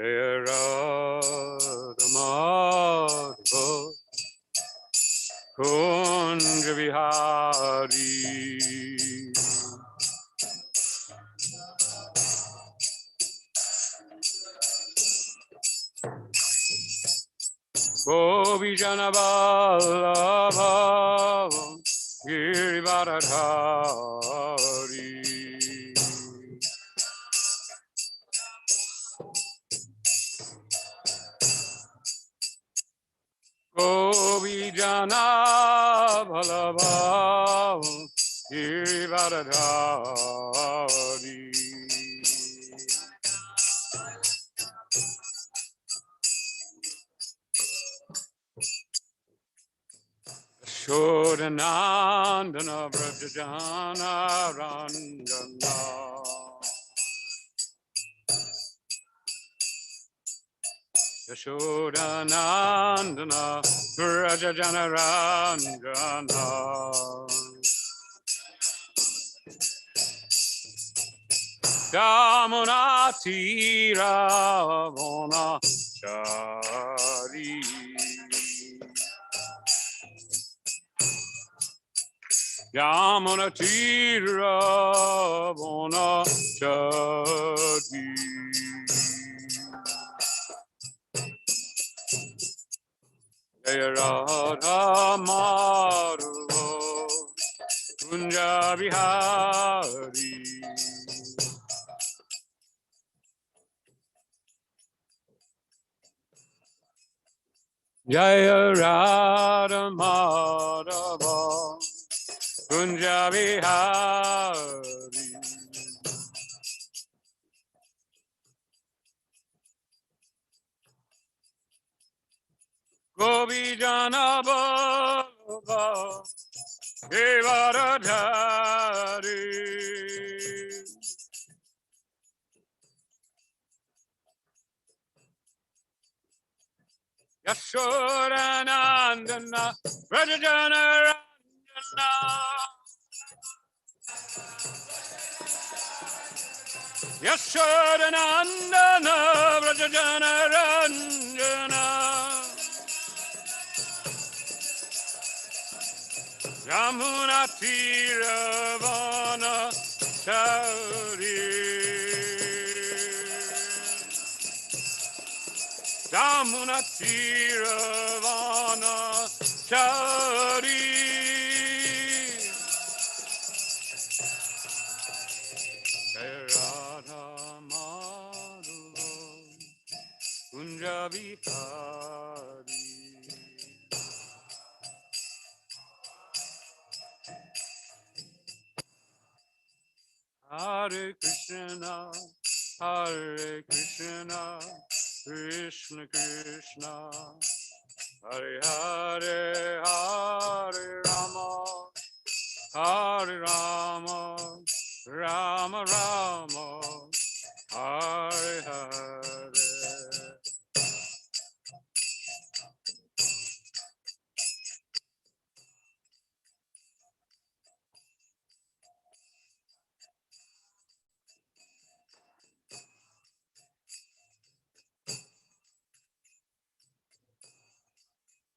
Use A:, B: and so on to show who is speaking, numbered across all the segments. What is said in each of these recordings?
A: Jaya Radha Madhava Kunja Vihari Govijana Vallabha Girivardhari Govijana Vallabha Girivardhari Shodanandana Vrajajana Ranjana Yashodanandana Vrajajana Ranjana Yamunati Ravana Chari Yamuna Tira Bona Chadi Jaya Radha Madhava Kunja Vihari Jaya Radha Madhava Kunja Vihari Govijana Vallabha Girivardhari Yashodanandana Vrajajana Ranjana Yashodanandana Vrajajana Ranjana Yamuna Tiravana Chari Yamuna Tiravana Chari Jaya Radha Madhava Kunja Vihari Hare Krishna, Krishna Krishna, Hare Hare, Hare Rama, Hare Rama, Rama Rama, Hare Hare.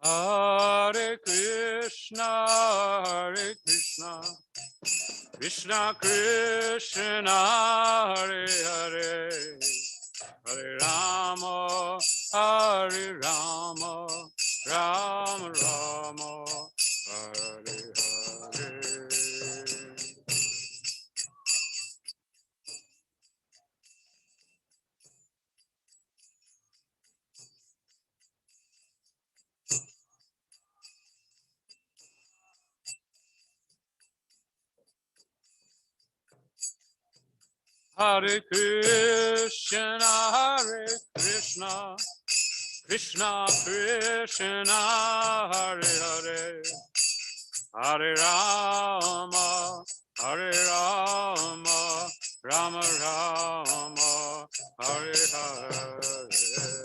A: Hare Krishna, Krishna Krishna, Hare Hare, Hare Rama, Hare Rama, Rama Rama, Hare Hare. Hare Krishna, Krishna Krishna, Hare Hare, Hare Rama, Hare Rama, Rama Rama, Hare Hare.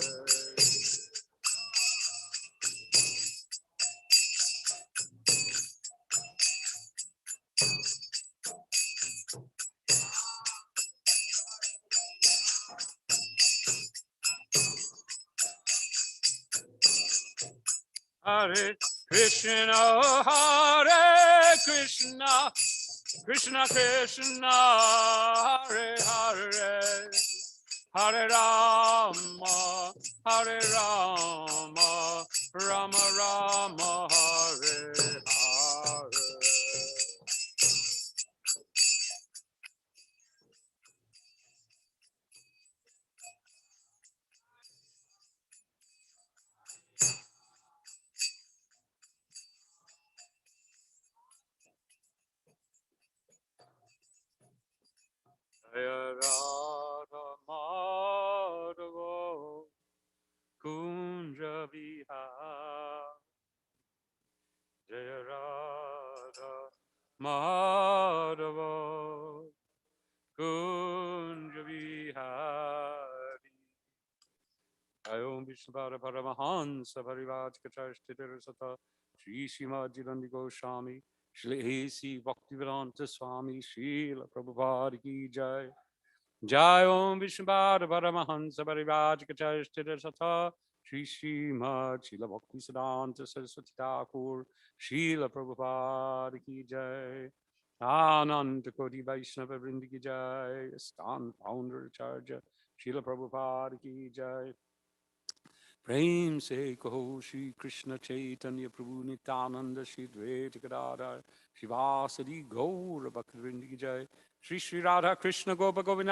A: Hare Krishna, Hare Krishna, Krishna Krishna, Hare Hare, Hare Rama, Hare Rama, Rama Rama, Hare Hare. Jaya Radha Madhava Kunja Vihar Jaya Radha Madhava Kunja Vihari Om Vishnupada Paramahansa Parivajkacharsthitir Sata Shri Srimad Goswami Shri A.C. Bhaktivedanta Swami Srila Prabhupada Ki Jai Jai Om Vishnupada Paramahansa Parivajkacharsthitir Sata Shri Srimad Srila Bhaktivedanta Saraswati Thakur Srila Prabhupada Ki Jai Ananta Koti Vaishnava Vrindi Ki Jai Stan Founder Charger Srila Prabhupada Ki Jai प्रेम से कहो श्री कृष्ण चैतन्य प्रभु नित्यानंद श्री द्वैत गदाधर शिवासरी गौर भक्तवृंद की जय श्री श्री राधा कृष्ण गोप गोविंद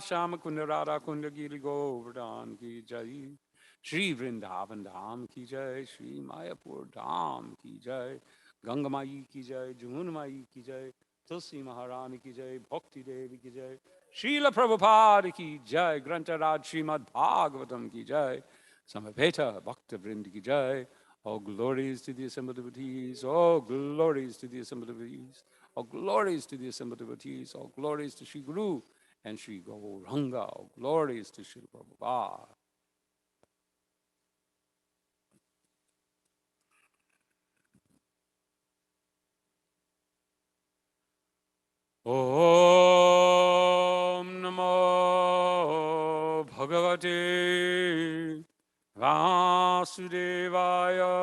A: श्याम कुंड राधा कुंड गिरि गोवर्धन की जय श्री वृंदावन धाम की जय श्री मायापुर धाम की जय गंगा माई की जय जमुन माई की जय तुलसी महारानी की जय भक्ति देवी की जय श्रील प्रभुपाद की जय ग्रंथराज श्रीमद् भागवतम की जय Samaveta Bhakta Vrinda Ki Jai. All glories to the assembled devotees. All glories to the assembled devotees. All glories to the assembled devotees. All glories to Sri Guru and Sri Gauranga. All glories to Sri Prabhupada. Om Namo Bhagavate Vasudevaya.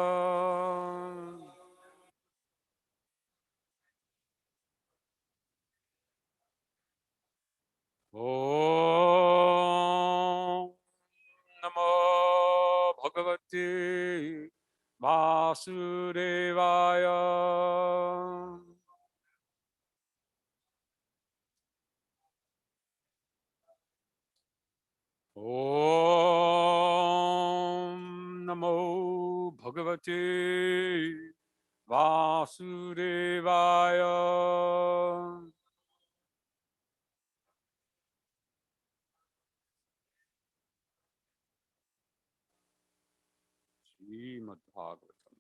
A: Om Namo Bhagavate Vasudevaya. Om Namo Bhagavate Vasudevaya. Srimad Bhagavatam,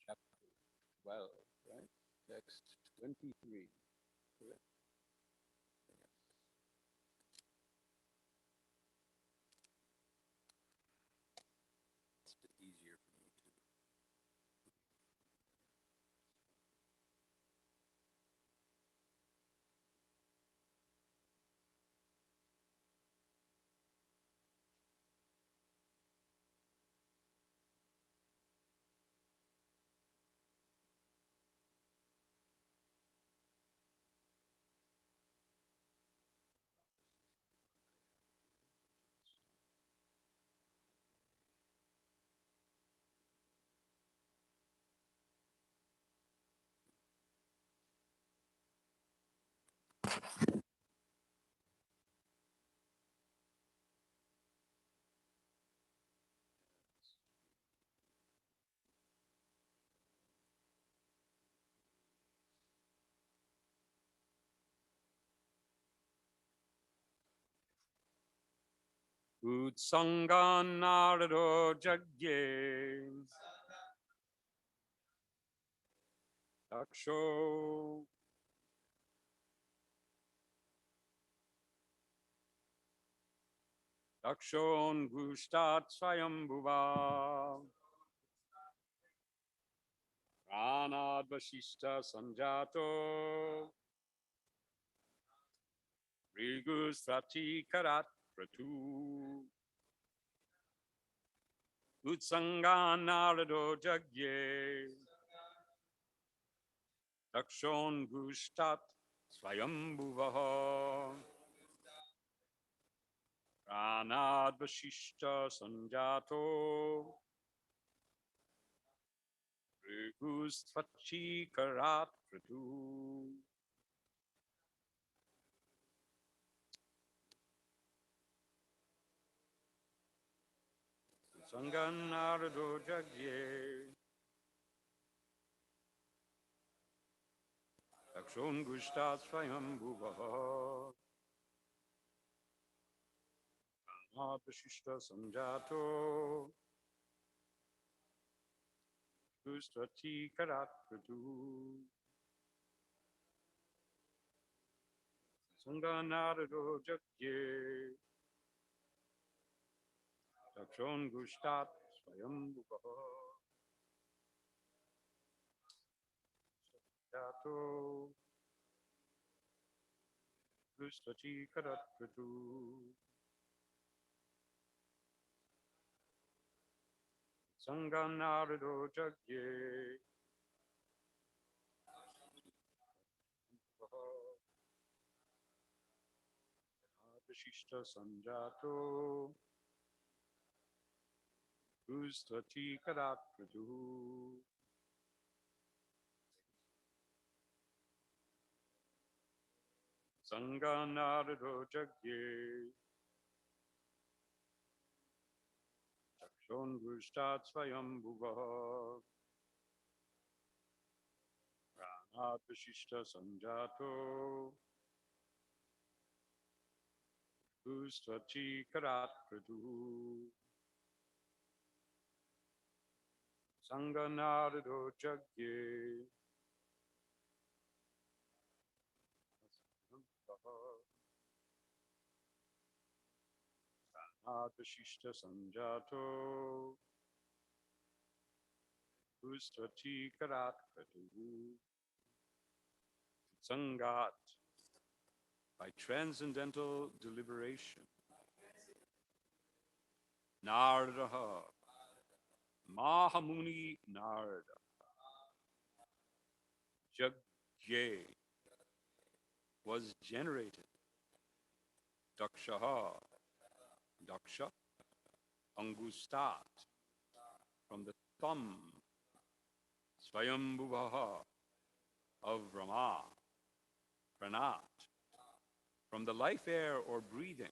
A: chapter 12, right? Text 23. Correct? It's a bit easier for me to. Utsangan Narado Jagye Daksho Dakshon Gustat Swayambhuva Pranad Vasishta Sanjato Rigus Rati Karat Pratu Utsanga narado jagye. Dakshon gushtat swayambhuvaha. Pranad vashishta sanjato. Rigustvachi karat pratu. Sangan narado jagye. Dakshon gushtat swayambhuvaha. Vashishta Sanjato Gustati Karat Pratu Sanganarado Jakye Dakshon Gustat Swayambhuvaha Jato Gustati Karat Pratu Sanganarado Jakye Vashishta Sanjato Gustati Karat Pratu Sanganarado Jagye Chakshon Gustat Swayambhuvaha Pranat Vishishta Sanjato Gustati Karat Pratu Sanganarado Jagye Pranat Vishishta Sanjato Gustati Karat Pratu Sangat by transcendental deliberation. Nardaha Mahamuni Narda Jagye was generated. Dakshaha Daksha Angustat from the thumb Swayambhuvaha of Brahma Pranat from the life air or breathing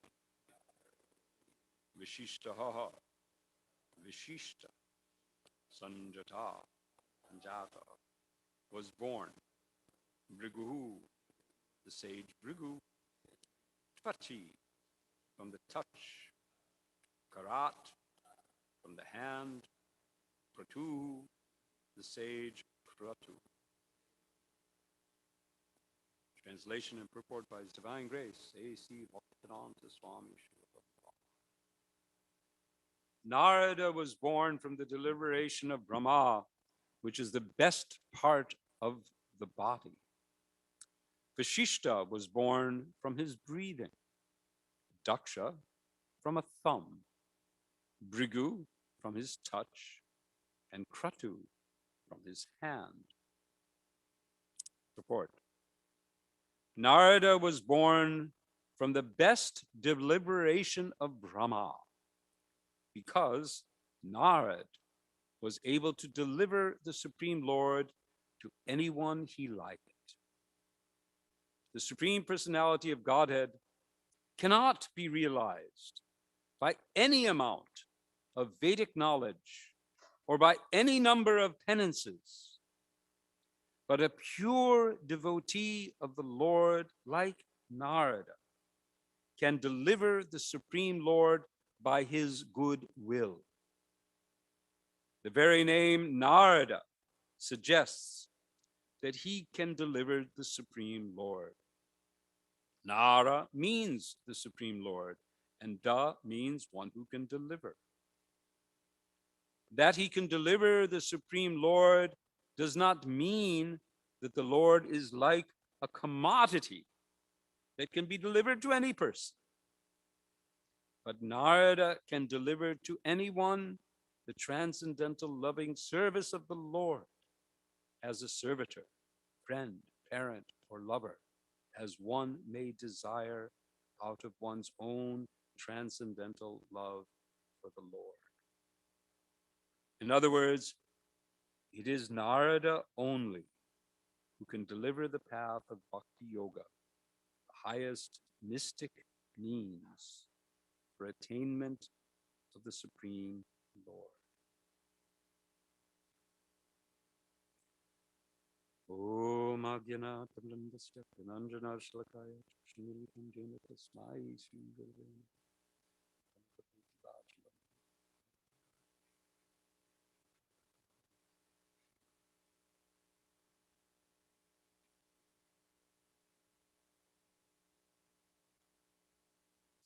A: Vishishtaha Vishishta Sanjata Sanjata was born. Bhrigu, the sage Bhrigu. Tvachi, from the touch. Karat, from the hand. Pratu, the sage Kratu. Translation and purport by His Divine Grace, A.C. Bhaktivedanta Swami Srila Prabhupada. Narada was born from the deliberation of Brahma, which is the best part of the body. Vashishta was born from his breathing. Daksha from a thumb. Bhrigu from his touch. And Kratu from his hand. Report. Narada was born from the best deliberation of Brahma because Narad was able to deliver the Supreme Lord to anyone he liked. The Supreme Personality of Godhead cannot be realized by any amount of Vedic knowledge or by any number of penances, but a pure devotee of the Lord like Narada can deliver the Supreme Lord by his good will. The very name Narada suggests that he can deliver the Supreme Lord. Nara means the Supreme Lord, and Da means one who can deliver. That he can deliver the Supreme Lord does not mean that the Lord is like a commodity that can be delivered to any person. But Narada can deliver to anyone the transcendental loving service of the Lord as a servitor, friend, parent, or lover, as one may desire out of one's own transcendental love for the Lord. In other words, it is Narada only who can deliver the path of Bhakti Yoga, the highest mystic means for attainment of the Supreme Lord. Om Agyanatandasya Prananjana Shlakaya Shmiritam Jena Tasmai Sri Gurave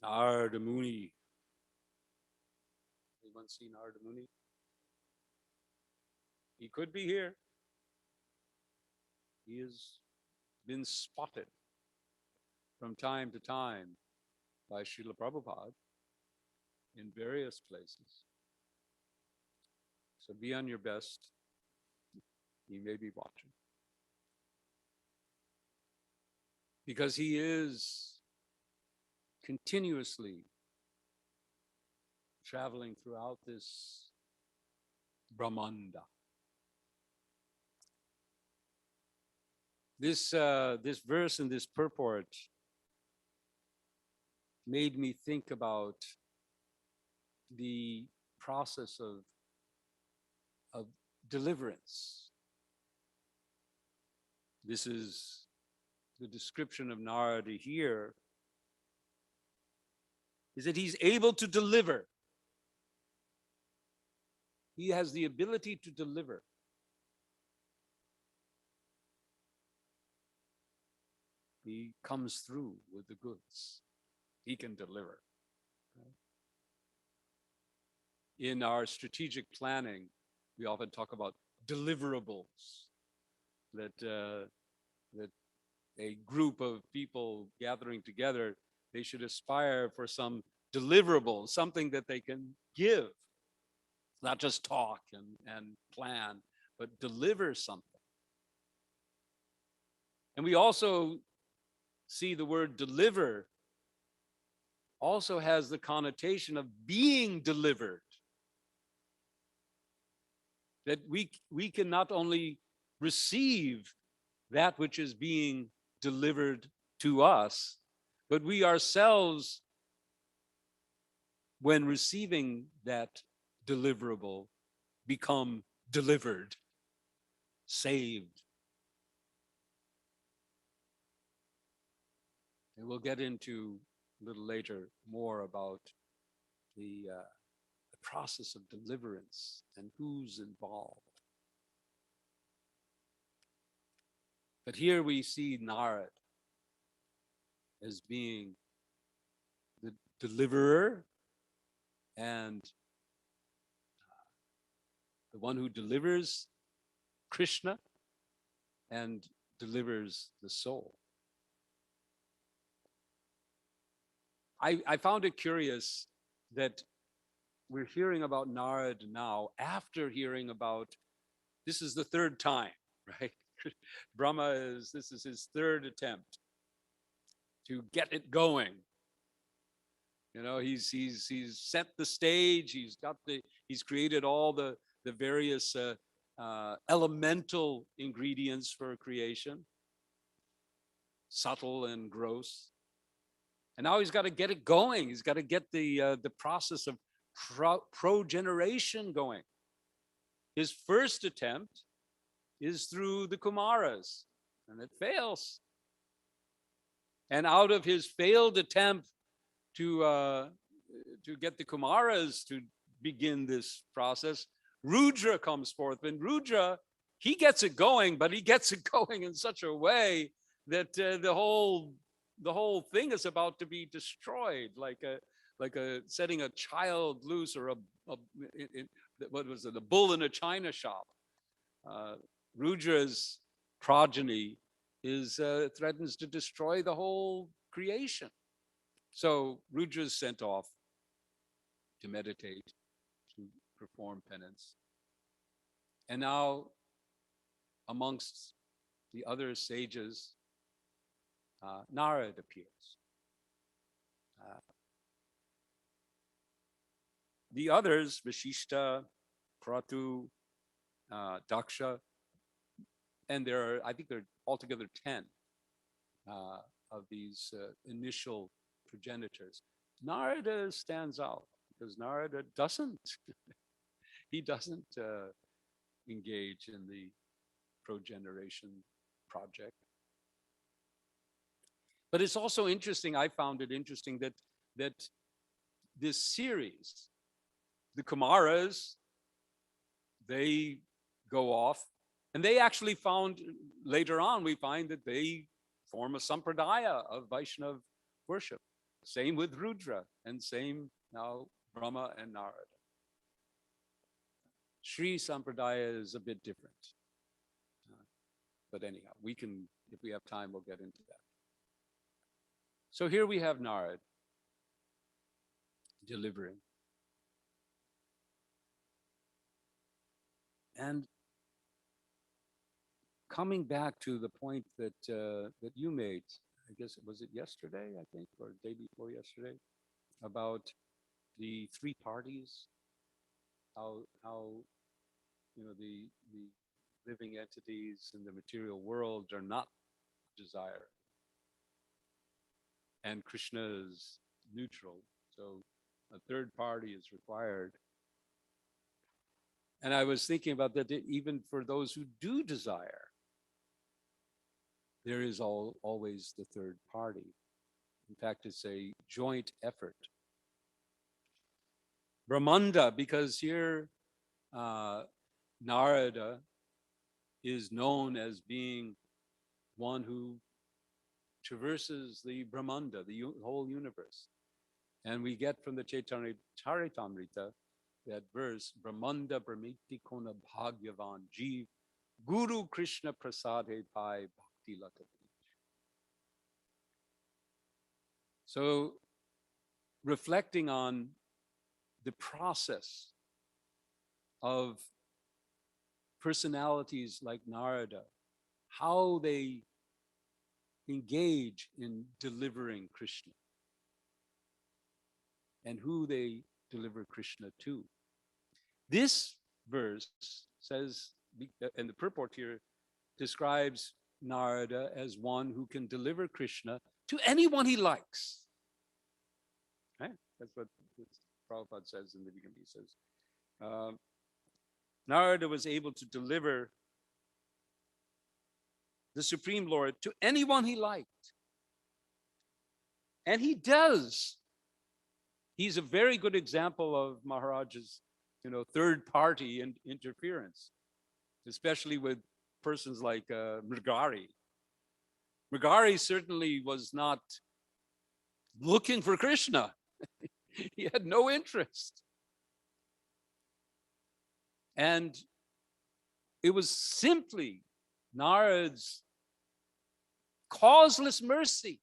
A: Narada Muni. Anyone seen Narada Muni? He could be here. He has been spotted from time to time by Srila Prabhupada in various places. So be on your best. He may be watching. Because he is continuously traveling throughout this Brahmanda. This verse and this purport made me think about the process of deliverance. This is the description of Narada here, is that he's able to deliver. He has the ability to deliver. He comes through with the goods. He can deliver. In our strategic planning, we often talk about deliverables, that a group of people gathering together, they should aspire for some deliverable, something that they can give, not just talk and plan, but deliver something. And we also see the word deliver also has the connotation of being delivered. That we can not only receive that which is being delivered to us, but we ourselves, when receiving that deliverable, become delivered, saved. And we'll get into a little later more about the process of deliverance and who's involved. But here we see Narad as being the deliverer and the one who delivers Krishna and delivers the soul. I found it curious that we're hearing about Narad now after hearing about, this is the third time, right? This is his third attempt to get it going. You know, he's set the stage, he's created all the various elemental ingredients for creation, subtle and gross. And now he's got to get it going. He's got to get the process of progeneration going. His first attempt is through the Kumaras, and it fails. And out of his failed attempt to get the Kumaras to begin this process, Rudra comes forth. And Rudra, he gets it going, but he gets it going in such a way that the whole thing is about to be destroyed, like a setting a child loose, or what was it, a bull in a china shop. Rudra's progeny threatens to destroy the whole creation. So Rudra is sent off to meditate, to perform penance. And now, amongst the other sages, Narad appears. The others, Vashishta, Kratu, Daksha, and I think there are altogether 10 of these initial progenitors. Narada stands out because Narada he doesn't engage in the progeneration project. But it's also interesting, I found it interesting that this series, the Kumaras, they go off, and they actually found, later on, we find that they form a sampradaya of Vaishnav worship. Same with Rudra, and same now Brahma and Narada. Sri Sampradaya is a bit different. But anyhow, we can, if we have time, we'll get into that. So here we have Narad delivering. And coming back to the point that that you made, I guess, was it yesterday, I think, or the day before yesterday, about the three parties, how the living entities in the material world are not desire, and Krishna is neutral, so a third party is required. And I was thinking about that, even for those who do desire, there is always the third party. In fact, it's a joint effort. Brahmanda, because here Narada is known as being one who traverses the Brahmanda, the whole universe. And we get from the Chaitanya Charitamrita that verse, Brahmanda Brahmiti Kona Bhagyavan Jeev Guru Krishna Prasade Pai Bhakti Latati. So reflecting on the process of personalities like Narada, how they engage in delivering Krishna, and who they deliver Krishna to. This verse says, and the purport here describes Narada as one who can deliver Krishna to anyone he likes. Right? That's what Prabhupada says in the beginning. He says, Narada was able to deliver the Supreme Lord to anyone he liked. And he does. He's a very good example of Maharaj's, third party interference, especially with persons like Mrigari. Mrigari certainly was not looking for Krishna. He had no interest. And it was simply Narad's causeless mercy.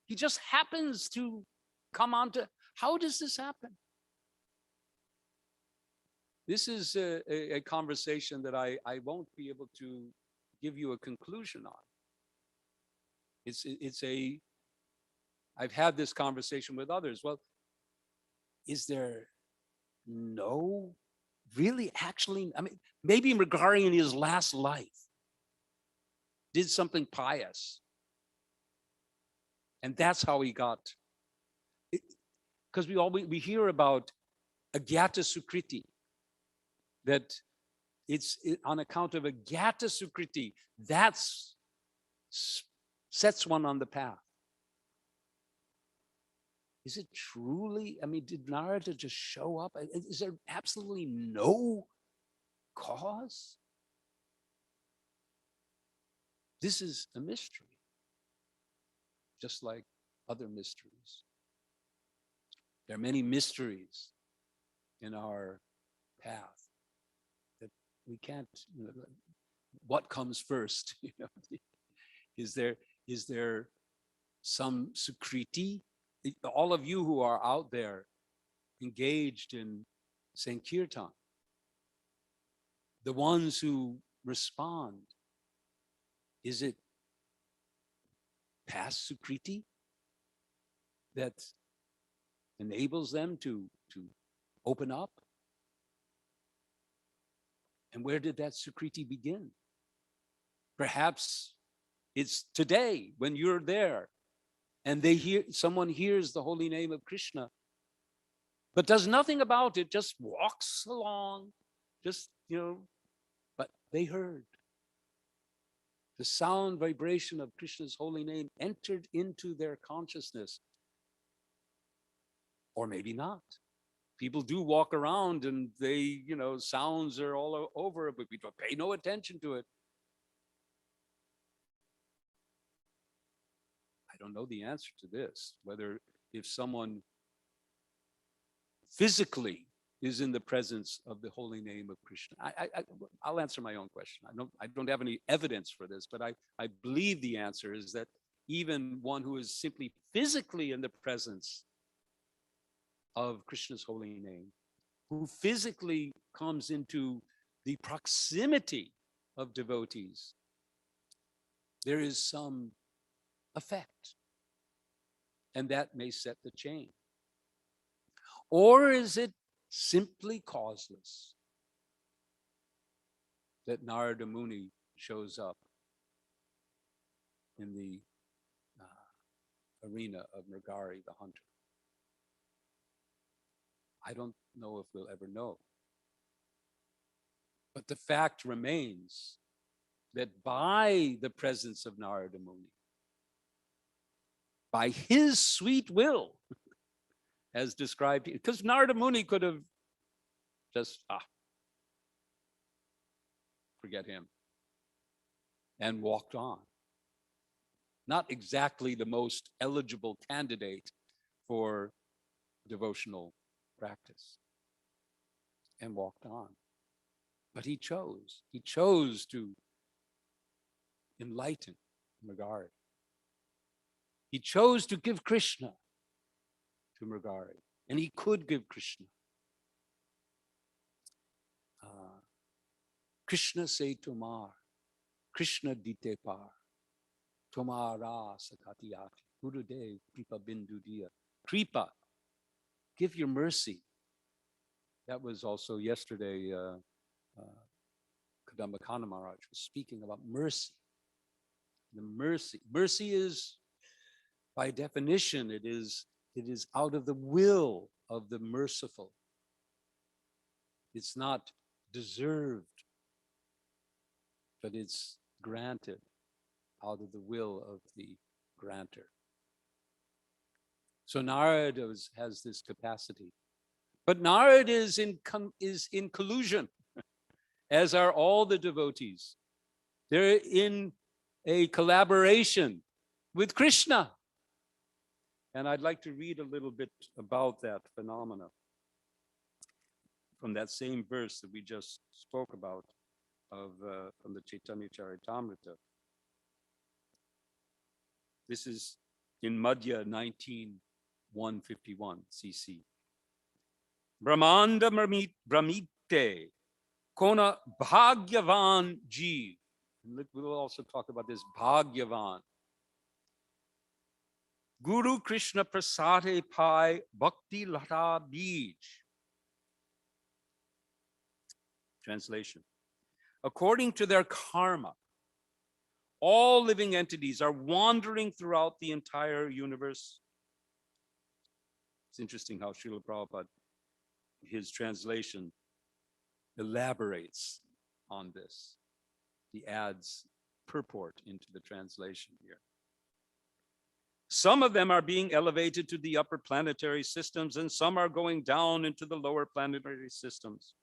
A: He just happens to come onto, how does this happen? This is a conversation that I won't be able to give you a conclusion on. I've had this conversation with others. Well, is there no really actually, maybe Mrigari in his last life did something pious. And that's how he got, because we hear about Agyata Sukriti, that it's on account of Agyata Sukriti, that's sets one on the path. Is it truly, did Narada just show up? Is there absolutely no cause? This is a mystery, just like other mysteries. There are many mysteries in our path that we can't, what comes first? Is there some Sukriti? All of you who are out there engaged in Sankirtan. The ones who respond, is it past Sukriti that enables them to open up? And where did that Sukriti begin? Perhaps it's today when you're there and someone hears the holy name of Krishna, but does nothing about it, just walks along, but they heard. The sound vibration of Krishna's holy name entered into their consciousness. Or maybe not. People do walk around and they, sounds are all over, but we don't pay no attention to it. I don't know the answer to this, whether if someone physically is in the presence of the holy name of Krishna. I'll answer my own question. I don't have any evidence for this, but I believe the answer is that even one who is simply physically in the presence of Krishna's holy name, who physically comes into the proximity of devotees, there is some effect, and that may set the chain. Or is it simply causeless that Narada Muni shows up in the arena of Mrigari, the hunter? I don't know if we'll ever know. But the fact remains that by the presence of Narada Muni, by his sweet will, as described, because Narada Muni could have just, forget him, and walked on. Not exactly the most eligible candidate for devotional practice, and walked on. But he chose to enlighten Mrigari. He chose to give Krishna to Mrigari, and he could give Krishna. Krishna say tomar, Krishna dite par, tomara sakatiyati, Gurudev kripa bindu diya. Kripa, give your mercy. That was also yesterday, Kadambakana Maharaj was speaking about mercy. The mercy. Mercy is, by definition, it is out of the will of the merciful. It's not deserved, but it's granted out of the will of the grantor. So Narada has this capacity. But Narada is in collusion, as are all the devotees. They're in a collaboration with Krishna. And I'd like to read a little bit about that phenomena from that same verse that we just spoke about from the Chaitanya Charitamrita. This is in Madhya 19:151 CC. Brahmanda Brahmite Kona Bhagyavan Jeev. We'll also talk about this Bhagyavan. Guru Krishna Prasade Pai Bhakti Lata Bij. Translation. According to their karma, all living entities are wandering throughout the entire universe. It's interesting how Srila Prabhupada, his translation, elaborates on this. He adds purport into the translation here. Some of them are being elevated to the upper planetary systems, and some are going down into the lower planetary systems.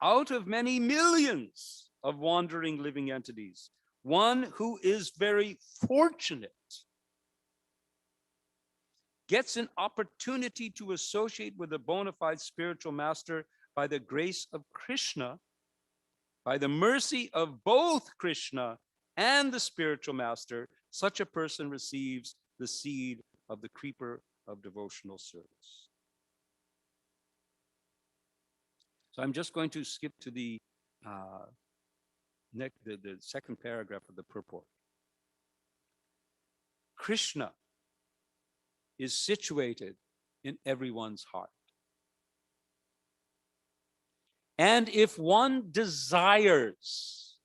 A: Out of many millions of wandering living entities, one who is very fortunate gets an opportunity to associate with a bona fide spiritual master by the grace of Krishna, by the mercy of both Krishna and the spiritual master. Such a person receives the seed of the creeper of devotional service. So I'm just going to skip to the second paragraph of the purport. Krishna is situated in everyone's heart. And if one desires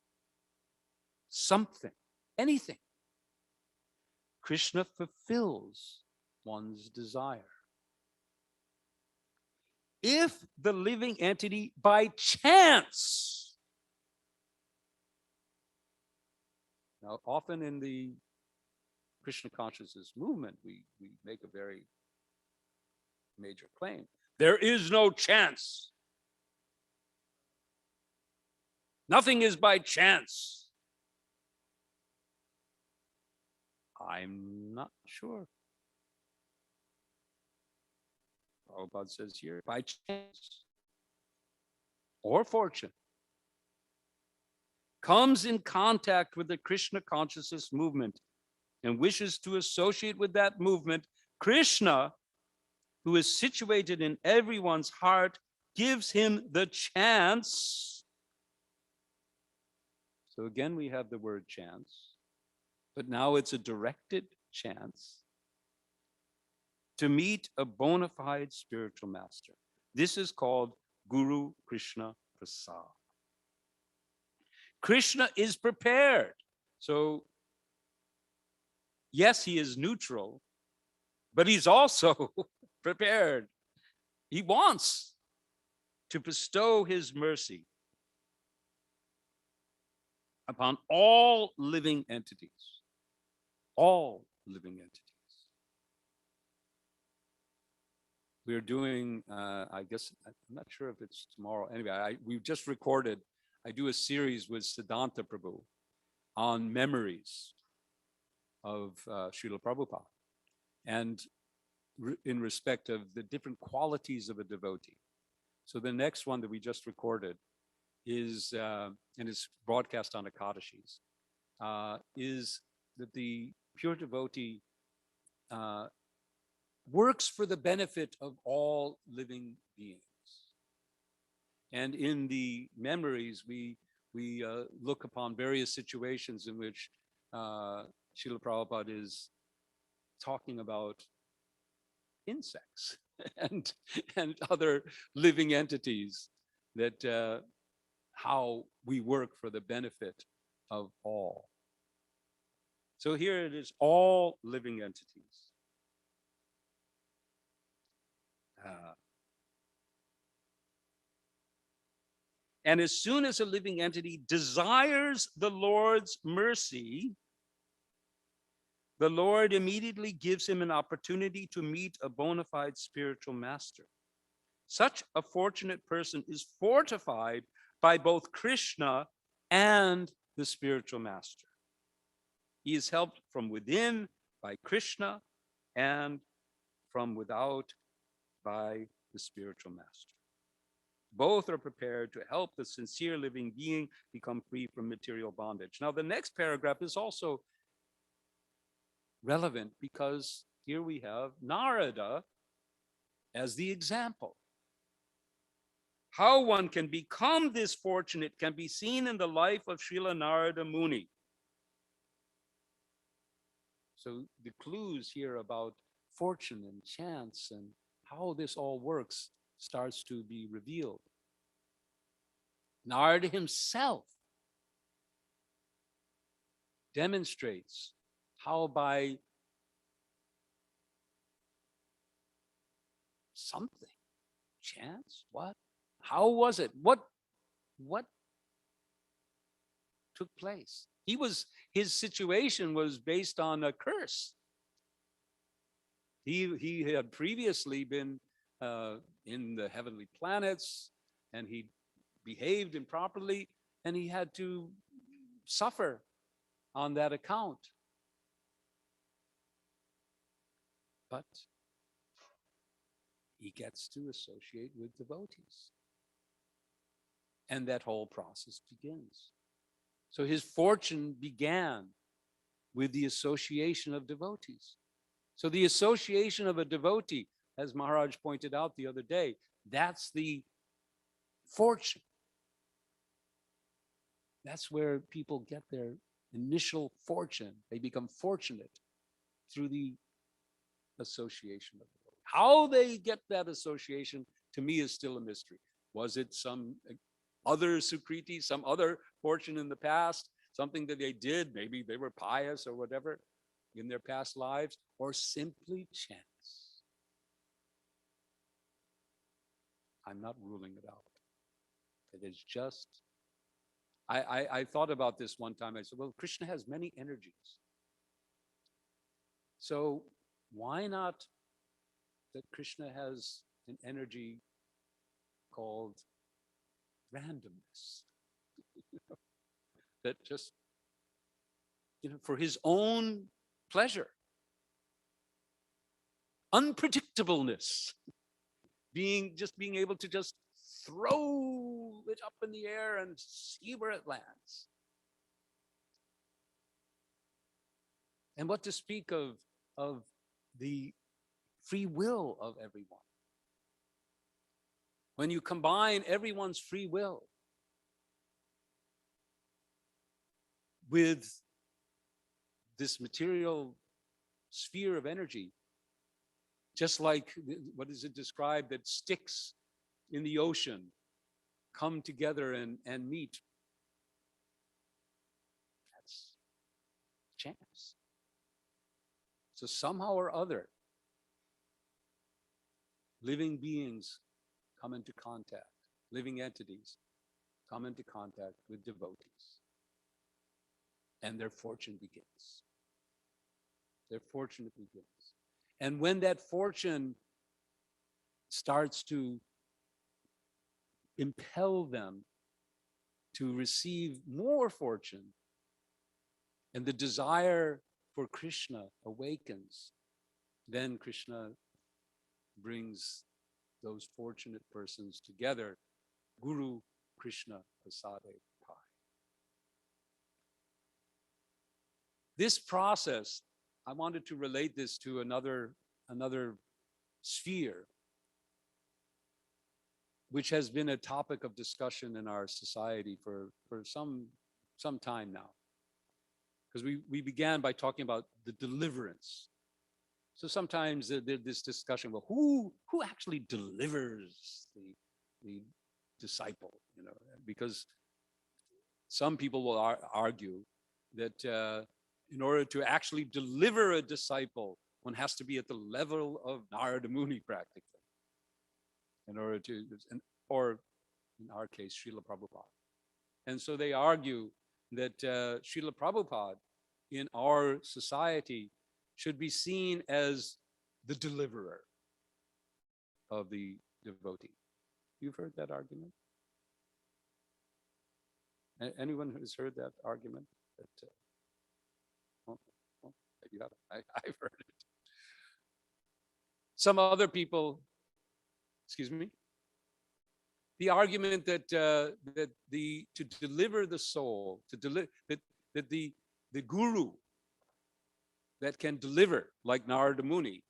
A: something, anything, Krishna fulfills one's desire. If the living entity by chance, now often in the Krishna consciousness movement, we make a very major claim. There is no chance. Nothing is by chance. I'm not sure. Prabhupada says here, by chance or fortune, comes in contact with the Krishna consciousness movement and wishes to associate with that movement, Krishna, who is situated in everyone's heart, gives him the chance. So again, we have the word chance, but now it's a directed chance to meet a bona fide spiritual master. This is called Guru Krishna Prasad. Krishna is prepared. So yes, he is neutral, but he's also prepared. He wants to bestow his mercy upon all living entities. All living entities. We're doing, I guess, I'm not sure if it's tomorrow. Anyway, we've just recorded, I do a series with Siddhanta Prabhu on memories of Srila Prabhupada. And in respect of the different qualities of a devotee. So the next one that we just recorded is, and is broadcast on Akadashis, is that the pure devotee works for the benefit of all living beings. And in the memories, we look upon various situations in which Srila Prabhupada is talking about insects and other living entities, that how we work for the benefit of all. So here it is, all living entities. And as soon as a living entity desires the Lord's mercy, the Lord immediately gives him an opportunity to meet a bona fide spiritual master. Such a fortunate person is fortified by both Krishna and the spiritual master. He is helped from within by Krishna and from without by the spiritual master. Both are prepared to help the sincere living being become free from material bondage. Now, the next paragraph is also relevant because here we have Narada as the example. How one can become this fortunate can be seen in the life of Srila Narada Muni. So the clues here about fortune and chance and how this all works starts to be revealed. Narada himself demonstrates how by something, chance, what? How was it? What took place? His situation was based on a curse. He had previously been in the heavenly planets, and he behaved improperly, and he had to suffer on that account. But he gets to associate with devotees. And that whole process begins. So his fortune began with the association of devotees. So the association of a devotee, as Maharaj pointed out the other day, that's the
B: fortune. That's where people get their initial fortune. They become fortunate through the association of the Lord. How they get that association, to me, is still a mystery. Was it some other Sukriti, some other fortune in the past, something that they did? Maybe they were pious or whatever in their past lives, or simply chance. I'm not ruling it out. It is just, I thought about this one time. I said, well, Krishna has many energies. So why not that Krishna has an energy called randomness? That just, for his own pleasure, unpredictableness, being able to just throw it up in the air and see where it lands. And what to speak of the free will of everyone. When you combine everyone's free will with this material sphere of energy, just like, what is it described, that sticks in the ocean come together and meet. That's chance. So somehow or other, living beings come into contact, living entities come into contact with devotees, and their fortune begins. Their fortune begins. And when that fortune starts to impel them to receive more fortune, and the desire for Krishna awakens, then Krishna brings those fortunate persons together. Guru Krishna Prasade Pai. This process, I wanted to relate this to another sphere, which has been a topic of discussion in our society for some time now. Because we began by talking about the deliverance. So sometimes there's this discussion, well, who actually delivers the disciple? Because some people will argue that in order to actually deliver a disciple, one has to be at the level of Narada Muni practically. In order to, or in our case, Srila Prabhupada. And so they argue that Srila Prabhupada in our society should be seen as the deliverer of the devotee. You've heard that argument? Anyone who's heard that argument? That, you have, I've heard it. Some other people, excuse me, the argument that to deliver the soul, that the guru that can deliver like Narada Muni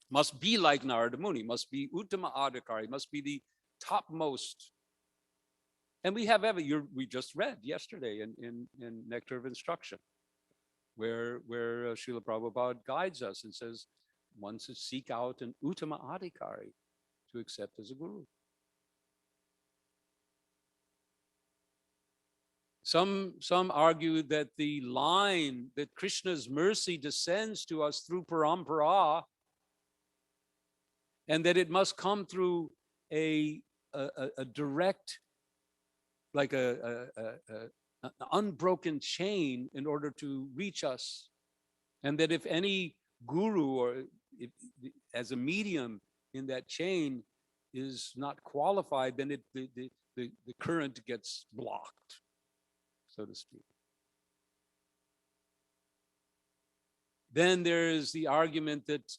B: must be like Narada Muni, must be Uttama Adhikari, must be the topmost. And we have we just read yesterday in Nectar of Instruction, where Srila Prabhupada guides us and says, one should seek out an Uttama Adhikari to accept as a guru. Some argue that the line that Krishna's mercy descends to us through parampara, and that it must come through a direct, like an unbroken chain in order to reach us, and that if any guru or as a medium in that chain is not qualified, then the current gets blocked, so to speak. Then there is the argument that,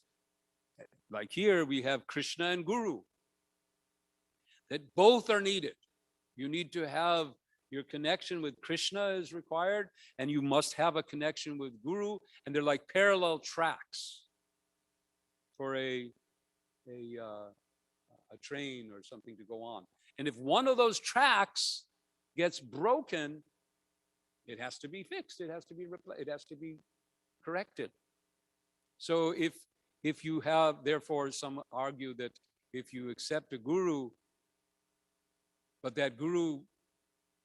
B: like here, we have Krishna and Guru, that both are needed. You need to have your connection with Krishna is required, and you must have a connection with Guru, and they're like parallel tracks for a train or something to go on. And if one of those tracks gets broken, it has to be fixed. It has to be replaced. It has to be corrected. So if you have, therefore, some argue that if you accept a guru, but that guru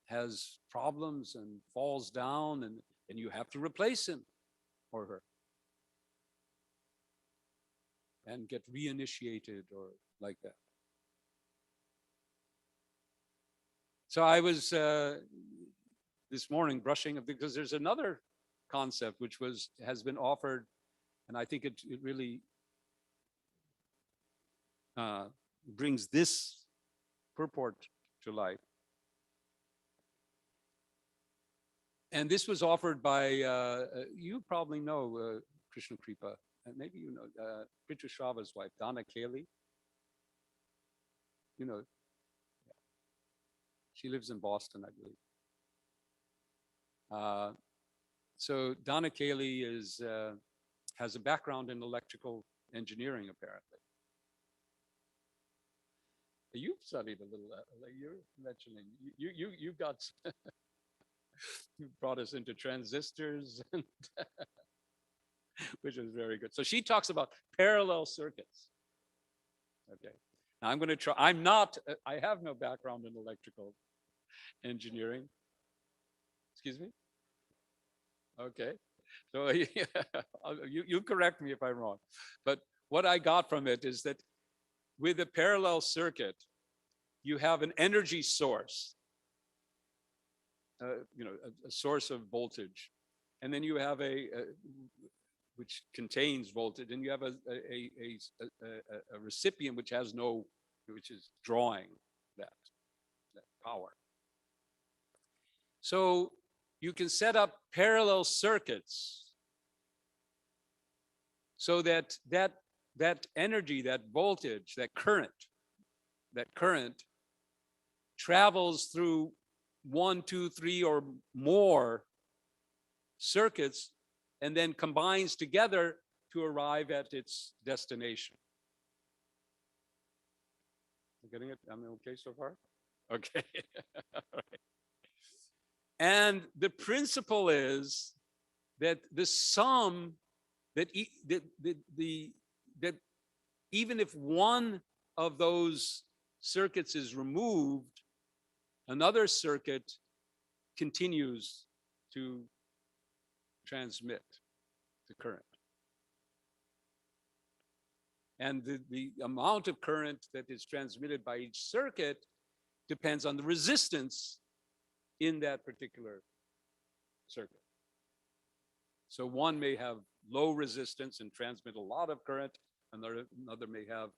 B: has problems and falls down, and you have to replace him or her and get reinitiated or like that. So I was this morning brushing up, because there's another concept which has been offered, and I think it really brings this purport to light. And this was offered by, you probably know Krishna Kripa, and maybe you know Prithu Shrava's wife, Donna Kaley. You know, she lives in Boston, I believe. So Donna Kaley has a background in electrical engineering, apparently. You've studied a little, like you're mentioning, you got, you brought us into transistors, and which is very good. So she talks about parallel circuits. Okay, now I'm going to try, I have no background in electrical engineering. Excuse me? Okay, so you correct me if I'm wrong. But what I got from it is that with a parallel circuit, you have an energy source, a source of voltage, and then you have which contains voltage, and you have a recipient which is drawing that power. So you can set up parallel circuits so that energy, that voltage, that current travels through 1, 2, 3 or more circuits, and then combines together to arrive at its destination. You getting it? I'm okay so far? Okay. All right. And the principle is that the sum, that even if one of those circuits is removed, another circuit continues to transmit the current. And the amount of current that is transmitted by each circuit depends on the resistance in that particular circuit. So one may have low resistance and transmit a lot of current, another may have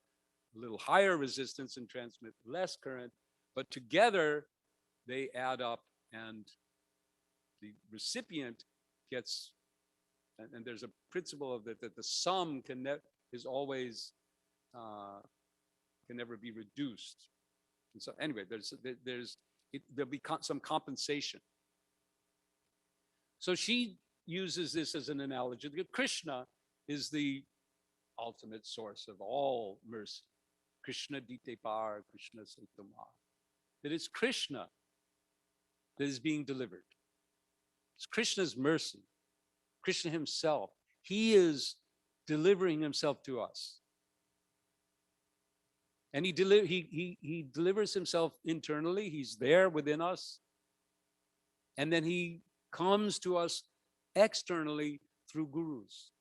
B: a little higher resistance and transmit less current, but together they add up, and the recipient gets, and there's a principle of that the sum is always can never be reduced. And so anyway, there'll be some compensation. So she uses this as an analogy. Krishna is the ultimate source of all mercy. Krishna dite par, Krishna saitama. That it's Krishna that is being delivered. It's Krishna's mercy. Krishna himself. He is delivering himself to us. And he delivers himself internally. He's there within us. And then he comes to us externally through gurus.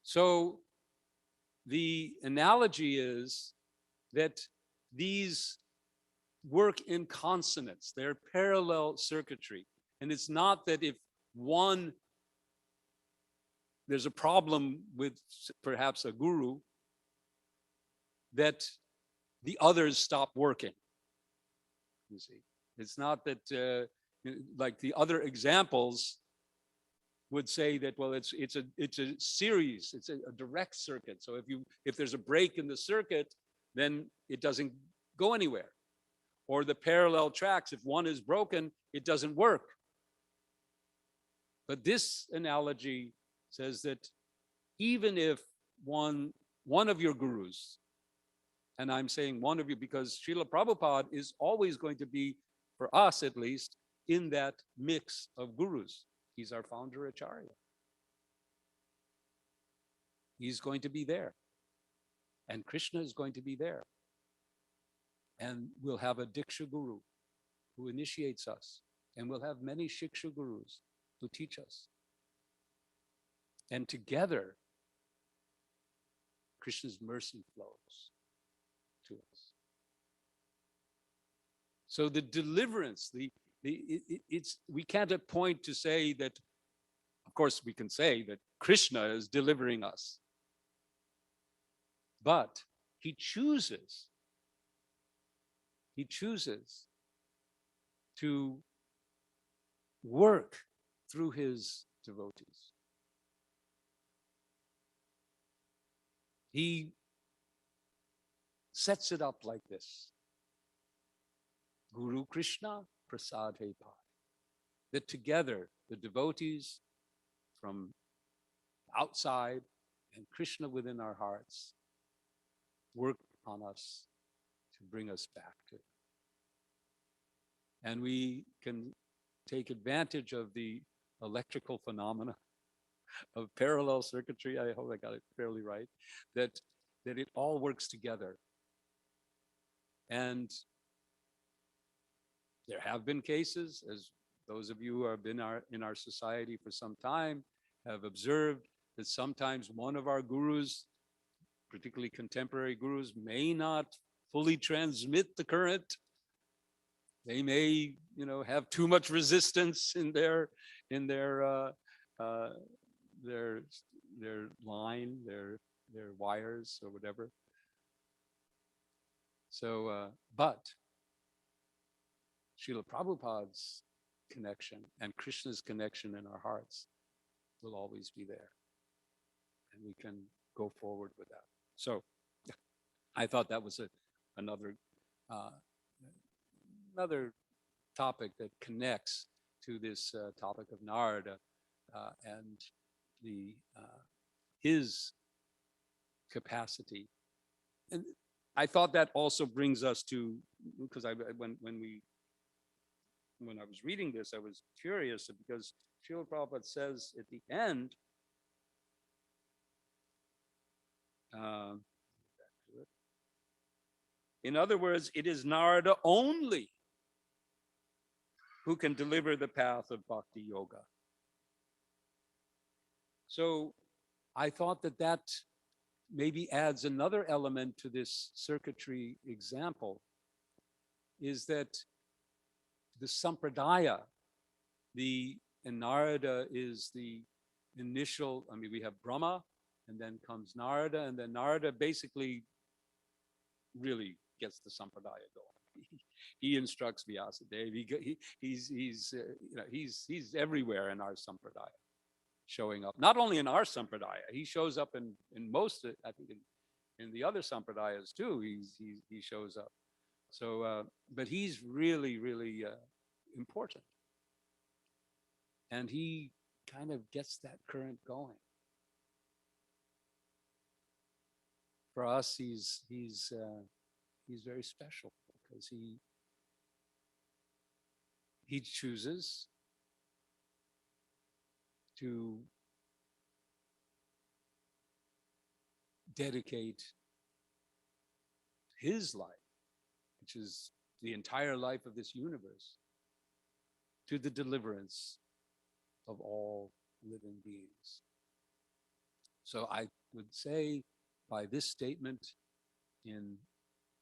B: So the analogy is that these work in consonance. They're parallel circuitry. And it's not that if there's a problem with perhaps a guru, that the others stop working. You see, it's not that like the other examples would say that, well, it's a series, it's a direct circuit. So if there's a break in the circuit, then it doesn't go anywhere. Or the parallel tracks, if one is broken, it doesn't work. But this analogy says that even if one of your gurus, And I'm saying one of you because Srila Prabhupada is always going to be, for us at least, in that mix of gurus. He's our founder acharya. He's going to be there. And Krishna is going to be there. And we'll have a Diksha Guru who initiates us. And we'll have many Shiksha Gurus who teach us. And together, Krishna's mercy flows to us. So the deliverance, we can't point to say that, of course we can say that Krishna is delivering us. But he chooses to work through his devotees. He sets it up like this. Guru Krishna Prasad Hai Pai. That together, the devotees from outside and Krishna within our hearts work on us to bring us back to it. And we can take advantage of the electrical phenomena of parallel circuitry. I hope I got it fairly right. That it all works together. And there have been cases, as those of you who have been in our society for some time have observed, that sometimes one of our gurus, particularly contemporary gurus, may not fully transmit the current. They may, have too much resistance in their line, their wires or whatever. So, but Srila Prabhupada's connection and Krishna's connection in our hearts will always be there. And we can go forward with that. So I thought that was another topic that connects to this topic of Narada and his capacity. And I thought that also brings us to, because when I was reading this, I was curious because Srila Prabhupada says at the end, in other words, it is Narada only who can deliver the path of Bhakti Yoga. So I thought that maybe adds another element to this circuitry example, is that the Sampradaya, and Narada is the initial, we have Brahma, and then comes Narada, and then Narada basically really gets the Sampradaya going. He instructs Vyasadeva. He's everywhere in our Sampradaya, showing up. Not only in our Sampradaya, he shows up in most, I think in the other Sampradayas too, he shows up. So, but he's really, really important. And he kind of gets that current going. For us, he's very special because he chooses to dedicate his life, which is the entire life of this universe, to the deliverance of all living beings. So I would say by this statement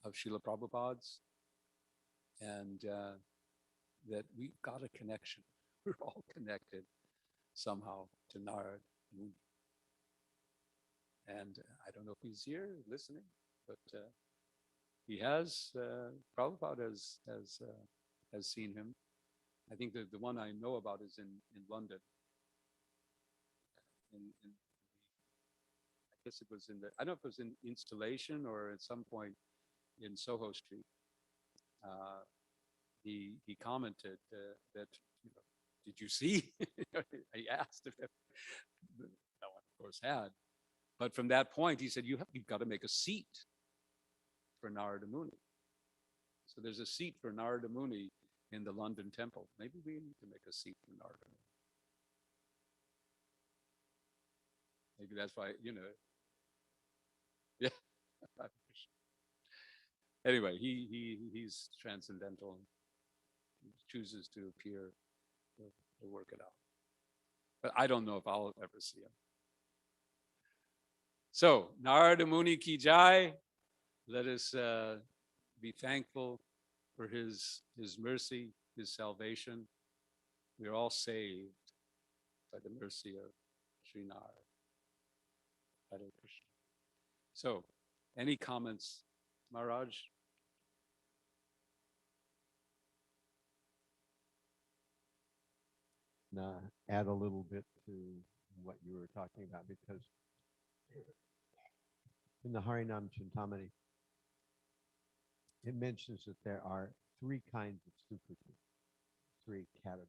B: of Srila Prabhupada's, and that we've got a connection. We're all connected somehow to Narad. And I don't know if he's here listening, but he has. Prabhupada has seen him. I think the one I know about is in London. I guess it was I don't know if it was in installation or at some point in Soho Street. He commented that, did you see? He asked if no one, of course, had. But from that point, he said, you've got to make a seat for Narada Muni. So there's a seat for Narada Muni in the London temple. Maybe we need to make a seat for Narada Muni. Maybe that's why, yeah. Anyway, he's transcendental. He chooses to appear to work it out. But I don't know if I'll ever see him. So, Narada Muni ki jai. Let us be thankful for his mercy, his salvation. We are all saved by the mercy of Sri Narada. Hare Krishna. So, any comments, Maharaj?
C: Add a little bit to what you were talking about, because in the Harinam Chintamani, it mentions that there are three kinds of sukriti, three categories.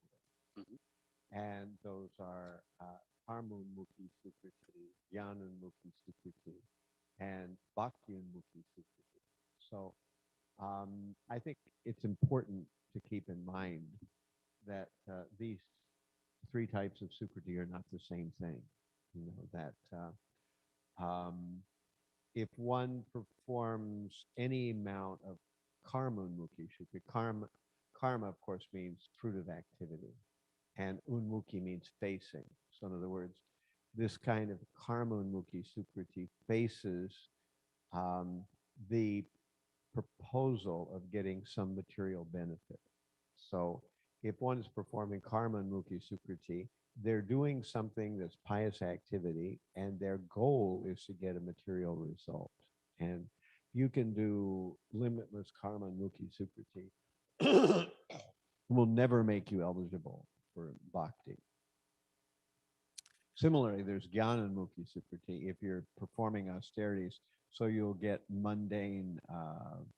B: Mhm.
C: And those are Karmunmukhi sukriti, Jnanunmukhi sukriti, and Bhaktiunmukhi sukriti. So I think it's important to keep in mind that these three types of sukriti are not the same thing. You know, that if one performs any amount of karmunmukhi sukriti, karma of course means fruit of activity, and unmukhi means facing. So in other words, this kind of karmunmukhi sukriti faces the proposal of getting some material benefit. So if one is performing karmanmukhi sukriti, they're doing something that's pious activity, and their goal is to get a material result. And you can do limitless karmanmukhi sukriti, will never make you eligible for bhakti. Similarly, there's jnanunmukhi sukriti. If you're performing austerities, so you'll get mundane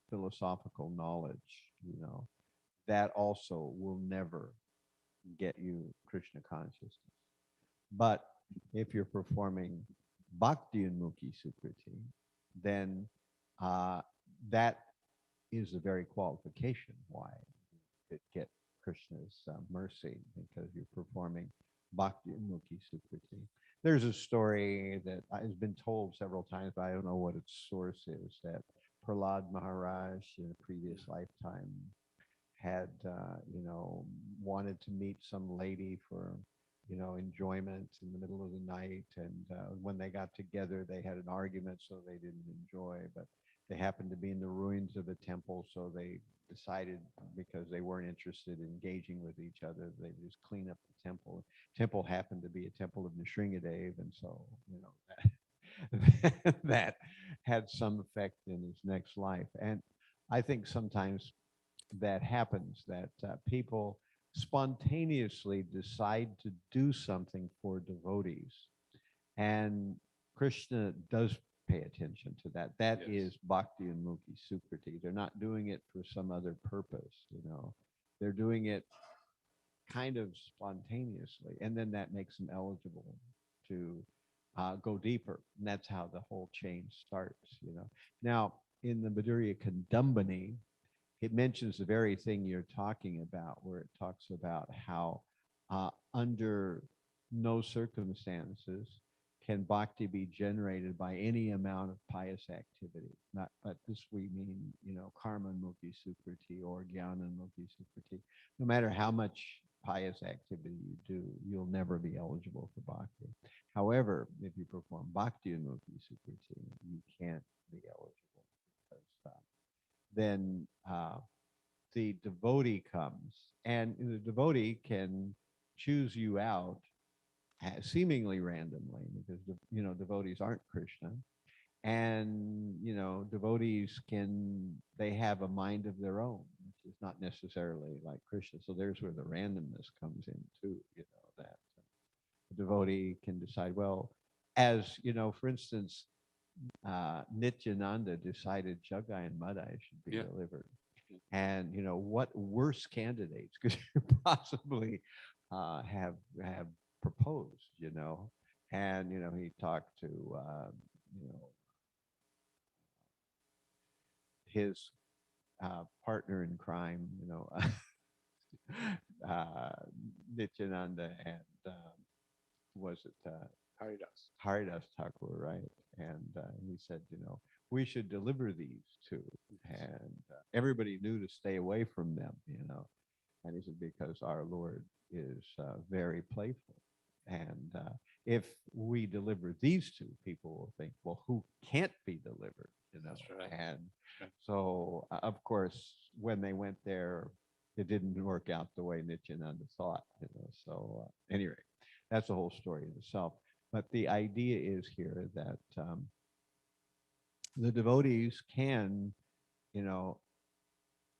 C: philosophical knowledge, that also will never get you Krishna consciousness. But if you're performing bhakti-unmukhi sukriti, then that is the very qualification why it get Krishna's mercy, because you're performing bhakti-unmukhi sukriti. There's a story that has been told several times, but I don't know what its source is, that Prahlad Maharaj in a previous lifetime had, wanted to meet some lady for, enjoyment in the middle of the night. And when they got together, they had an argument, so they didn't enjoy. But they happened to be in the ruins of a temple, so they decided, because they weren't interested in engaging with each other, they just clean up the temple. Temple happened to be a temple of Nrsingadev, and so, that had some effect in his next life. And I think sometimes that happens, that people spontaneously decide to do something for devotees, and Krishna does pay attention to that. That
B: Yes.
C: is bhakti and mukhi sukriti. They're not doing it for some other purpose, they're doing it kind of spontaneously, and then that makes them eligible to go deeper, and that's how the whole chain starts. Now in the Madhurya Kandambani, it mentions the very thing you're talking about, where it talks about how under no circumstances can bhakti be generated by any amount of pious activity. Not, but this we mean, karmanmukhi sukriti or jnanunmukhi sukriti. No matter how much pious activity you do, you'll never be eligible for bhakti. However, if you perform bhakti-unmukhi sukriti, you can't be eligible, because then the devotee comes, and the devotee can choose you out seemingly randomly, because devotees aren't Krishna, and devotees they have a mind of their own, which is not necessarily like Krishna. So there's where the randomness comes in too. That the devotee can decide, well, as for instance, Nityananda decided Jagai and Madai should be delivered. And what worse candidates could you possibly have proposed? And he talked to his partner in crime, you know, Nityananda and was it
B: Haridas.
C: Haridas Thakur, right? And he said, you know, we should deliver these two, and everybody knew to stay away from them, you know. And he said, because our Lord is very playful. And if we deliver these two, people will think, well, who can't be delivered, you know?
B: That's right.
C: And
B: Right.
C: so, of course, when they went there, it didn't work out the way Nityananda thought, you know. So, anyway, that's a whole story in itself. But the idea is here that the devotees can, you know,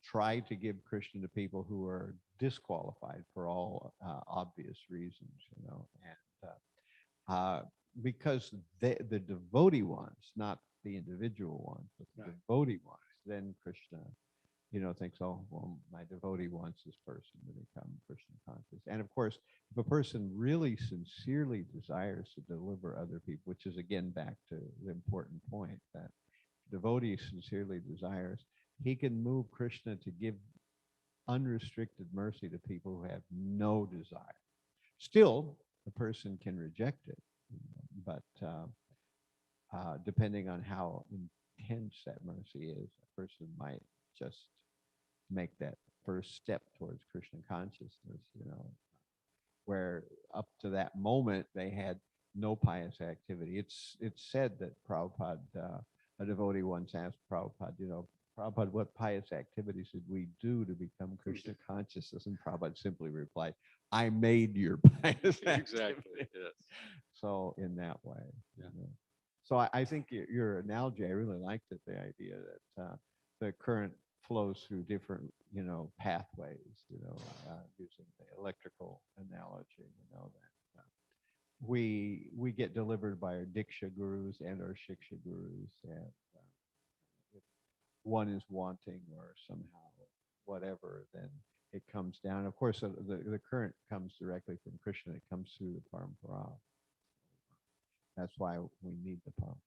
C: try to give Krishna to people who are disqualified for all obvious reasons, you know, and because the devotee wants, not the individual ones, but the
B: Right.
C: devotee wants, then Krishna, you know, thinks, oh, well, my devotee wants this person to become Krishna conscious. And of course, if a person really sincerely desires to deliver other people, which is again back to the important point that devotee sincerely desires, he can move Krishna to give unrestricted mercy to people who have no desire. Still, the person can reject it, but depending on how intense that mercy is, a person might just make that first step towards Krishna consciousness, you know, where up to that moment they had no pious activity. It's said that Prabhupada, a devotee once asked Prabhupada, you know, Prabhupada, what pious activities did we do to become Krishna consciousness? And Prabhupada simply replied, I made your pious
B: Exactly.
C: activity.
B: Yes.
C: So in that way.
B: Yeah.
C: You know. So I think your analogy, I really liked it, the idea that the current flows through different, you know, pathways, you know, using the electrical analogy, you know, that we get delivered by our Diksha gurus and our Shiksha gurus, and if one is wanting or somehow whatever, then it comes down. Of course, the current comes directly from Krishna. It comes through the parampara. That's why we need the parampara.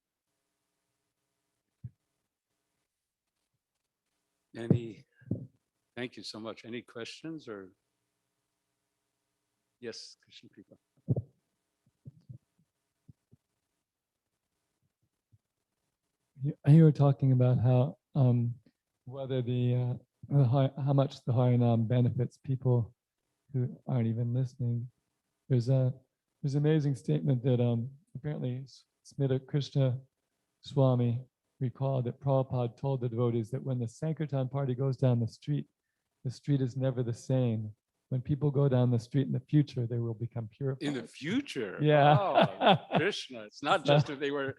B: Thank you so much. Any questions or? Yes, Krishna Kripa.
D: You were talking about how whether how much the Harinam benefits people who aren't even listening. There's an amazing statement that apparently Smita Krishna Swami recalled that Prabhupada told the devotees that when the Sankirtan party goes down the street is never the same. When people go down the street in the future, they will become purified.
B: In the future?
D: Yeah.
B: Wow, Krishna. It's not just if they were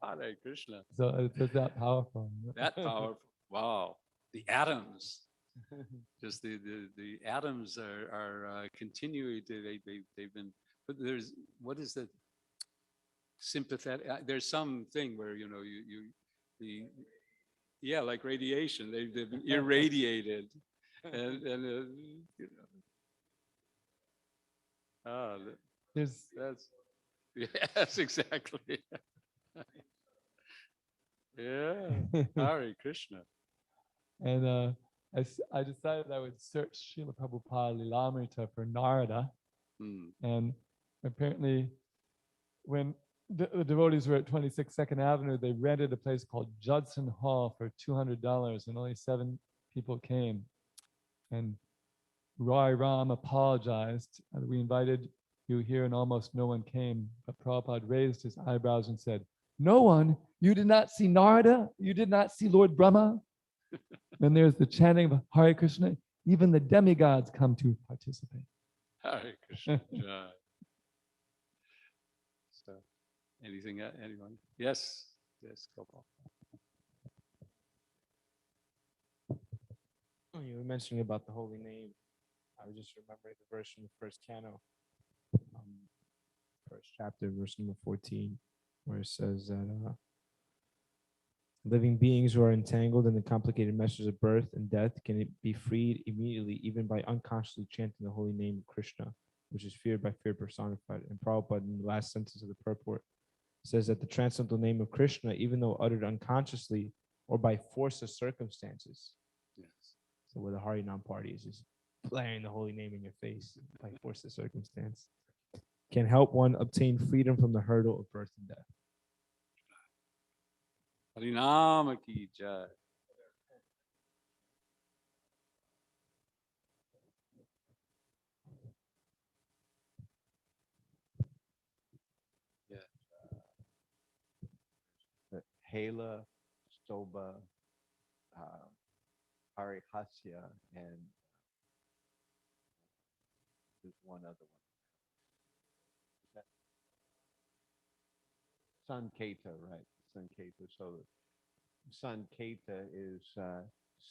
B: Hare Krishna.
D: So it's that powerful.
B: That powerful. Wow. The atoms. Just the atoms are continuing to they've been, but there's, what is the sympathetic, there's something where, you know, yeah, like radiation, they've been irradiated. And you know, that's yes, exactly. Yeah, Hare Krishna.
D: And I decided I would search Srila Prabhupada Lilamrita for Narada. And apparently when the devotees were at 26 2nd Avenue, they rented a place called Judson Hall for $200 and only 7 people came. And Roy Ram apologized. We invited you here and almost no one came. But Prabhupada raised his eyebrows and said, no one? You did not see Narada? You did not see Lord Brahma? Then there's the chanting of Hare Krishna. Even the demigods come to participate.
B: Hare Krishna. So, anything, anyone? Yes, yes, Gopal.
E: You were mentioning about the holy name. I was just remembering the verse from the first canto, first chapter, verse number 14, where it says that living beings who are entangled in the complicated meshes of birth and death can be freed immediately, even by unconsciously chanting the holy name of Krishna, which is feared by fear personified. And Prabhupada, in the last sentence of the purport, says that the transcendental name of Krishna, even though uttered unconsciously, or by force of circumstances.
B: Yes.
E: So where the Harinam party is just blaring the holy name in your face by force of circumstance, can help one obtain freedom from the hurdle of birth and death.
B: Harinama ki jai.
C: Hela, Stoba, Harihasya, and there's one other one. Sanketa, right? Sanketa. So Sanketa is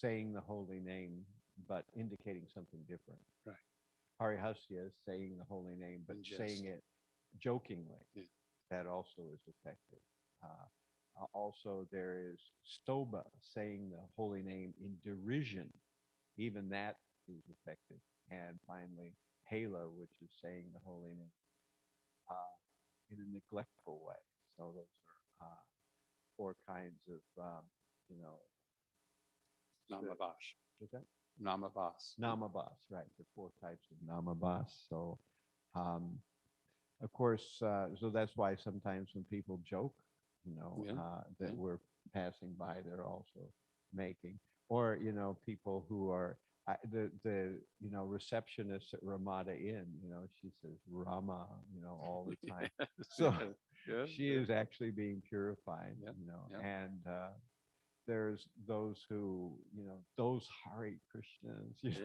C: saying the holy name, but indicating something different.
B: Right.
C: Harihasya is saying the holy name, but saying it jokingly.
B: Yeah.
C: That also is effective. Also, there is Stoba, saying the holy name in derision. Even that is effective. And finally, Hela, which is saying the holy name in a neglectful way. So those are four kinds of,
B: Namabas.
C: What's that?
B: Namabas.
C: Namabas, right. The four types of namabas. So, of course, so that's why sometimes when people joke, that we're passing by, they're also making, or, people who are, the receptionist at Ramada Inn, she says Rama, all the time. So she is actually being purified, and there's those who, those Hare Krishnas,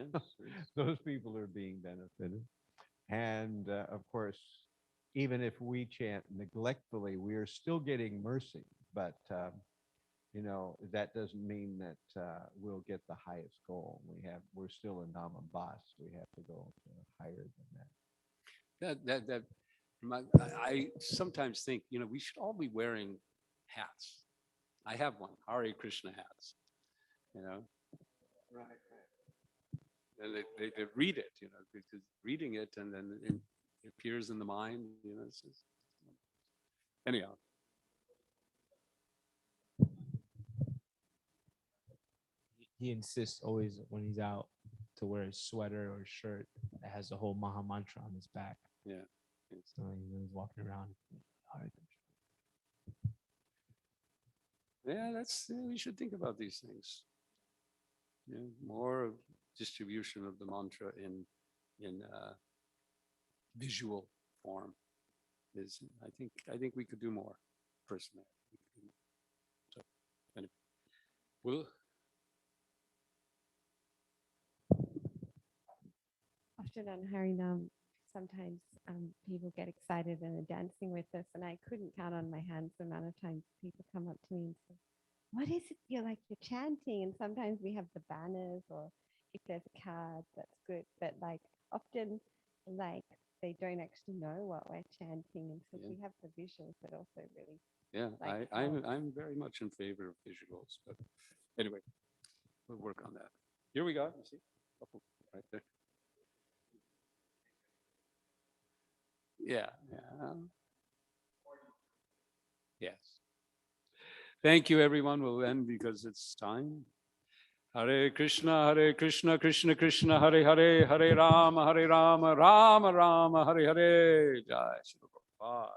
C: those people are being benefited. And of course, even if we chant neglectfully, we are still getting mercy. But, that doesn't mean that we'll get the highest goal. We're still a Namabas. We have to go higher than that.
B: I sometimes think, we should all be wearing hats. I have one, Hare Krishna hats,
C: Right.
B: And they read it, because reading it and then it appears in the mind, it's just, anyhow.
E: He insists always when he's out to wear a sweater or a shirt that has the whole Maha Mantra on his back.
B: Yeah.
E: So he's walking around.
B: Yeah, we should think about these things. More of distribution of the mantra in visual form is, I think we could do more personally. So anyway,
F: Often on Harinam, sometimes people get excited and are dancing with us, and I couldn't count on my hands the amount of times people come up to me and say, "What is it you're chanting?" And sometimes we have the banners, or if there's a card, that's good. But often, they don't actually know what we're chanting, and so we have the visuals that also really.
B: Yeah, I'm very much in favor of visuals, but anyway, we'll work on that. Here we go. You see, right there. Yeah. Yes. Thank you, everyone. We'll end because it's time. Hare Krishna, Krishna Krishna, Hare Hare, Hare Rama, Rama Rama, Hare Hare. Jai Shri Prabhupada.